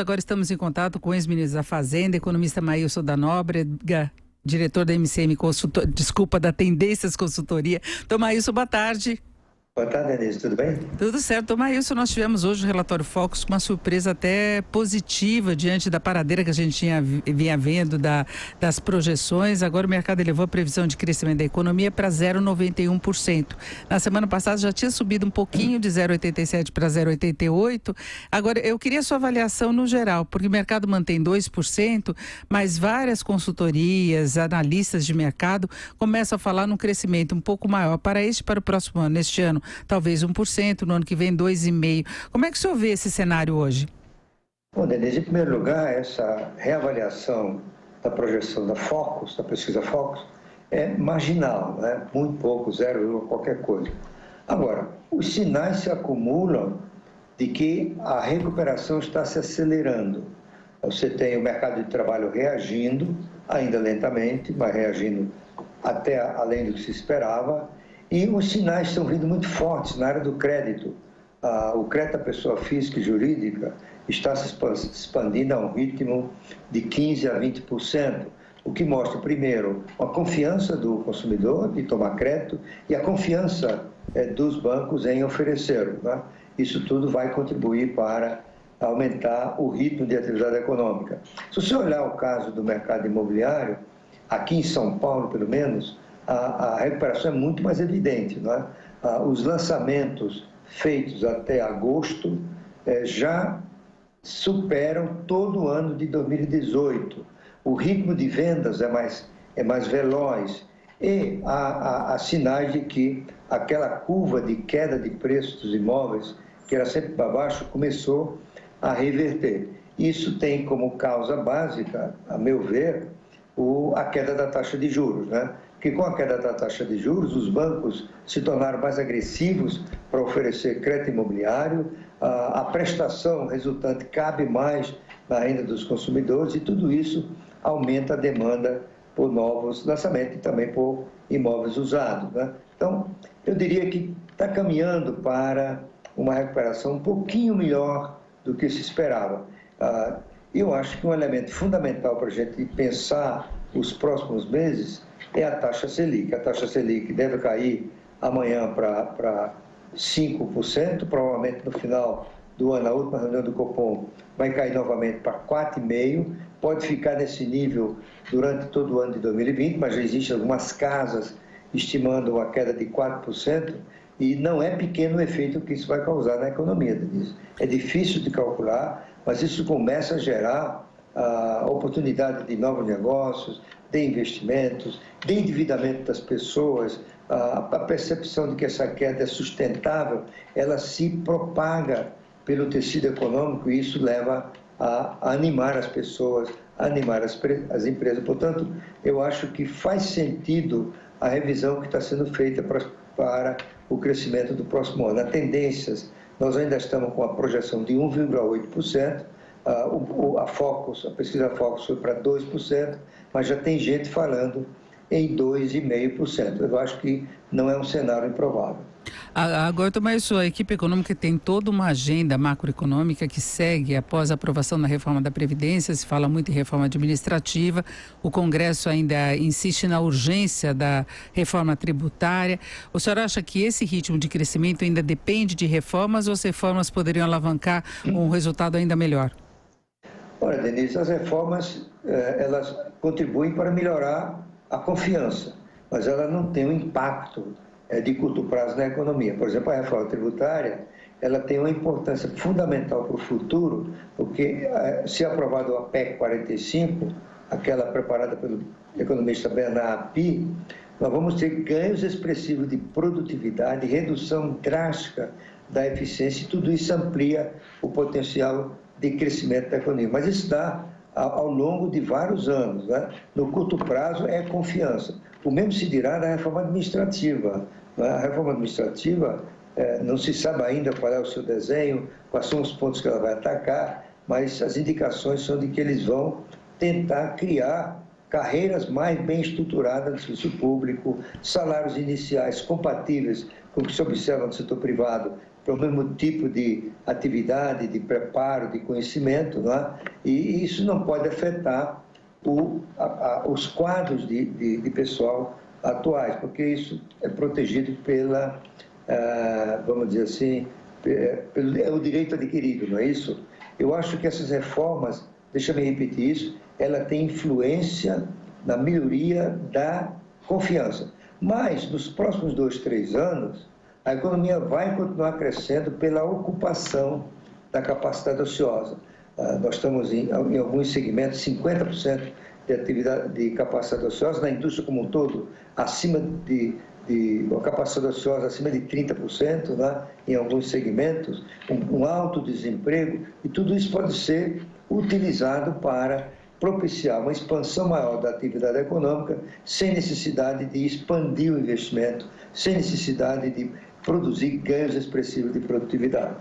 Agora estamos em contato com o ex-ministro da Fazenda, economista Maílson da Nóbrega, diretor da MCM da Tendências Consultoria. Maílson, boa tarde. Boa tarde, Denise, tudo bem? Tudo certo. Maílson, nós tivemos hoje o relatório Focus com uma surpresa até positiva diante da paradeira que a gente vinha vendo das projeções. Agora o mercado elevou a previsão de crescimento da economia para 0,91%. Na semana passada já tinha subido um pouquinho de 0,87 para 0,88. Agora eu queria a sua avaliação no geral, porque o mercado mantém 2%, mas várias consultorias, analistas de mercado começam a falar num crescimento um pouco maior para o próximo ano. Neste ano, talvez 1%, no ano que vem 2,5%. Como é que o senhor vê esse cenário hoje? Bom, Denise, em primeiro lugar, essa reavaliação da projeção da Focus, da pesquisa Focus, é marginal, né? Muito pouco, 0, qualquer coisa. Agora, os sinais se acumulam de que a recuperação está se acelerando. Você tem o mercado de trabalho reagindo, ainda lentamente, mas reagindo até além do que se esperava. E os sinais estão vindo muito fortes na área do crédito. O crédito da pessoa física e jurídica está se expandindo a um ritmo de 15% a 20%, o que mostra, primeiro, a confiança do consumidor de tomar crédito e a confiança dos bancos em oferecer. Né? Isso tudo vai contribuir para aumentar o ritmo de atividade econômica. Se você olhar o caso do mercado imobiliário, aqui em São Paulo, pelo menos, a recuperação é muito mais evidente. Não é? Os lançamentos feitos até agosto já superam todo o ano de 2018. O ritmo de vendas é mais veloz e há sinais de que aquela curva de queda de preços dos imóveis, que era sempre para baixo, começou a reverter. Isso tem como causa básica, a meu ver, a queda da taxa de juros, né? Porque com a queda da taxa de juros, os bancos se tornaram mais agressivos para oferecer crédito imobiliário, a prestação resultante cabe mais na renda dos consumidores e tudo isso aumenta a demanda por novos lançamentos e também por imóveis usados, né? Então, eu diria que está caminhando para uma recuperação um pouquinho melhor do que se esperava. Eu acho que um elemento fundamental para a gente pensar os próximos meses é a taxa Selic. A taxa Selic deve cair amanhã para 5%, provavelmente no final do ano, a última reunião do Copom vai cair novamente para 4,5%, pode ficar nesse nível durante todo o ano de 2020, mas já existem algumas casas estimando uma queda de 4%, e não é pequeno o efeito que isso vai causar na economia, Denise. É difícil de calcular, mas isso começa a gerar a oportunidade de novos negócios, de investimentos, de endividamento das pessoas, a percepção de que essa queda é sustentável, ela se propaga pelo tecido econômico e isso leva a animar as pessoas, a animar as empresas. Portanto, eu acho que faz sentido a revisão que está sendo feita para o crescimento do próximo ano. As tendências, nós ainda estamos com a projeção de 1,8%, a pesquisa Focus foi para 2%, mas já tem gente falando em 2,5%. Eu acho que não é um cenário improvável. Agora, Tomás, a equipe econômica tem toda uma agenda macroeconômica que segue após a aprovação da reforma da Previdência, se fala muito em reforma administrativa, o Congresso ainda insiste na urgência da reforma tributária. O senhor acha que esse ritmo de crescimento ainda depende de reformas ou as reformas poderiam alavancar um resultado ainda melhor? Olha, Denise, as reformas, elas contribuem para melhorar a confiança, mas elas não têm um impacto de curto prazo na economia. Por exemplo, a reforma tributária, ela tem uma importância fundamental para o futuro, porque se aprovado a PEC 45, aquela preparada pelo economista Bernard Arnault, nós vamos ter ganhos expressivos de produtividade, redução drástica da eficiência, e tudo isso amplia o potencial de crescimento da economia. Mas isso dá ao longo de vários anos, né? No curto prazo é confiança. O mesmo se dirá da reforma administrativa. Né? A reforma administrativa, não se sabe ainda qual é o seu desenho, quais são os pontos que ela vai atacar, mas as indicações são de que eles vão tentar criar carreiras mais bem estruturadas no serviço público, salários iniciais compatíveis com o que se observa no setor privado para o mesmo tipo de atividade, de preparo, de conhecimento, não é? E isso não pode afetar os quadros de pessoal atuais, porque isso é protegido pela, vamos dizer assim, é o direito adquirido, não é isso? Eu acho que essas reformas, deixa-me repetir isso, ela tem influência na melhoria da confiança. Mas, nos próximos 2, 3 anos, a economia vai continuar crescendo pela ocupação da capacidade ociosa. Nós estamos em alguns segmentos, 50% de atividade de capacidade ociosa, na indústria como um todo, acima de uma capacidade ociosa acima de 30%, né, em alguns segmentos, um alto desemprego, e tudo isso pode ser utilizado para propiciar uma expansão maior da atividade econômica, sem necessidade de expandir o investimento, sem necessidade de produzir ganhos expressivos de produtividade.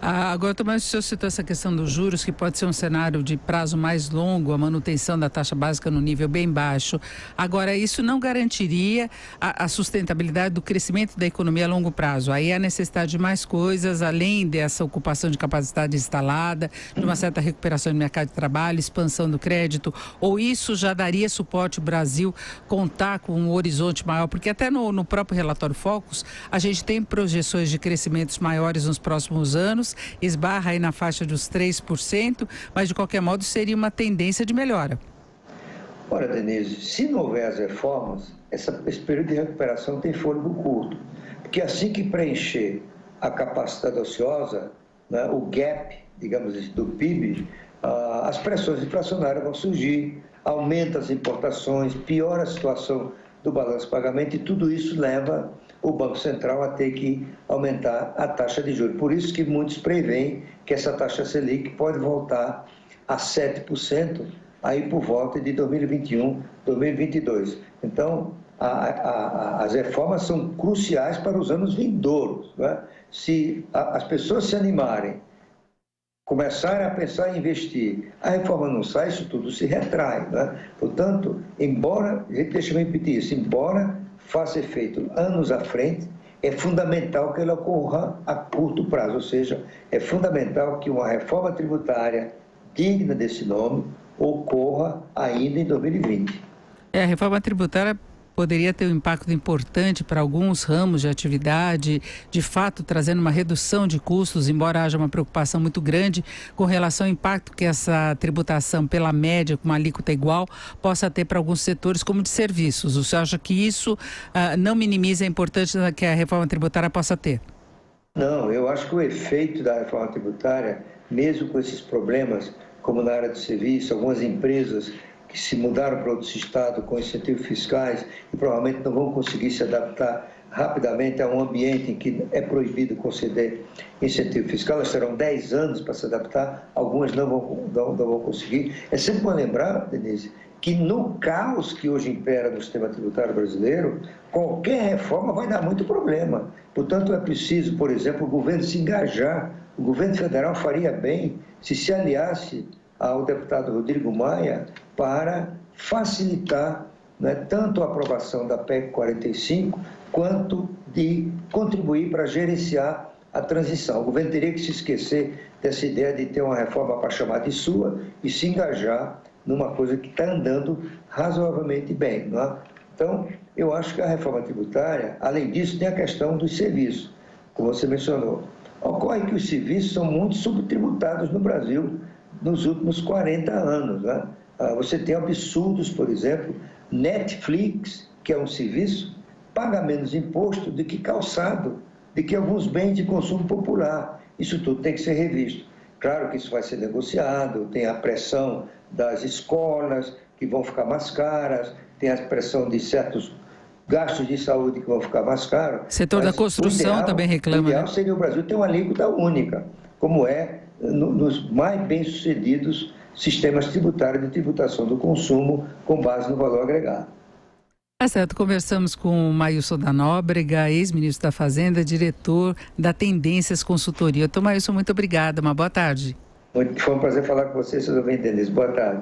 Agora, Tomás, o senhor citou essa questão dos juros, que pode ser um cenário de prazo mais longo, a manutenção da taxa básica no nível bem baixo. Agora, isso não garantiria a sustentabilidade do crescimento da economia a longo prazo. Aí há necessidade de mais coisas, além dessa ocupação de capacidade instalada, de uma certa recuperação do mercado de trabalho, expansão do crédito, ou isso já daria suporte ao Brasil contar com um horizonte maior? Porque até no próprio relatório Focus, a gente tem projeções de crescimentos maiores nos próximos anos, esbarra aí na faixa dos 3%, mas de qualquer modo seria uma tendência de melhora. Olha, Denise, se não houver as reformas, esse período de recuperação tem fôlego curto, porque assim que preencher a capacidade ociosa, né, o gap, digamos assim, do PIB, as pressões inflacionárias vão surgir, aumenta as importações, piora a situação do balanço de pagamento, e tudo isso leva o Banco Central a ter que aumentar a taxa de juros. Por isso que muitos preveem que essa taxa Selic pode voltar a 7% aí por volta de 2021, 2022. Então, as reformas são cruciais para os anos vindouros, né? Se as pessoas se animarem, começarem a pensar em investir, a reforma não sai, isso tudo se retrai, né? Portanto, deixa-me repetir isso, embora faça efeito anos à frente, é fundamental que ela ocorra a curto prazo, ou seja, é fundamental que uma reforma tributária digna desse nome ocorra ainda em 2020. A reforma tributária poderia ter um impacto importante para alguns ramos de atividade, de fato trazendo uma redução de custos, embora haja uma preocupação muito grande com relação ao impacto que essa tributação pela média, com uma alíquota igual, possa ter para alguns setores como de serviços. O senhor acha que isso não minimiza a importância que a reforma tributária possa ter? Não, eu acho que o efeito da reforma tributária, mesmo com esses problemas, como na área do serviço, algumas empresas que se mudaram para outros estados com incentivos fiscais e provavelmente não vão conseguir se adaptar rapidamente a um ambiente em que é proibido conceder incentivo fiscal. Elas terão 10 anos para se adaptar, algumas não vão conseguir. É sempre bom lembrar, Denise, que no caos que hoje impera no sistema tributário brasileiro, qualquer reforma vai dar muito problema. Portanto, é preciso, por exemplo, o governo se engajar. O governo federal faria bem se aliasse ao deputado Rodrigo Maia para facilitar, né, tanto a aprovação da PEC 45, quanto de contribuir para gerenciar a transição. O governo teria que se esquecer dessa ideia de ter uma reforma para chamar de sua e se engajar numa coisa que está andando razoavelmente bem, não é? Então, eu acho que a reforma tributária, além disso, tem a questão dos serviços, como você mencionou. Ocorre que os serviços são muito subtributados no Brasil nos últimos 40 anos, né? Você tem absurdos, por exemplo, Netflix, que é um serviço, paga menos imposto do que calçado, do que alguns bens de consumo popular. Isso tudo tem que ser revisto. Claro que isso vai ser negociado, tem a pressão das escolas, que vão ficar mais caras, tem a pressão de certos gastos de saúde que vão ficar mais caros. O setor da construção também reclama. O ideal seria o Brasil ter uma alíquota única, como é nos mais bem-sucedidos sistemas tributários de tributação do consumo com base no valor agregado. Tá certo, conversamos com o Maílson da Nóbrega, ex-ministro da Fazenda, diretor da Tendências Consultoria. Maílson, muito obrigada, uma boa tarde. Foi um prazer falar com você, seus ouvintes. Boa tarde.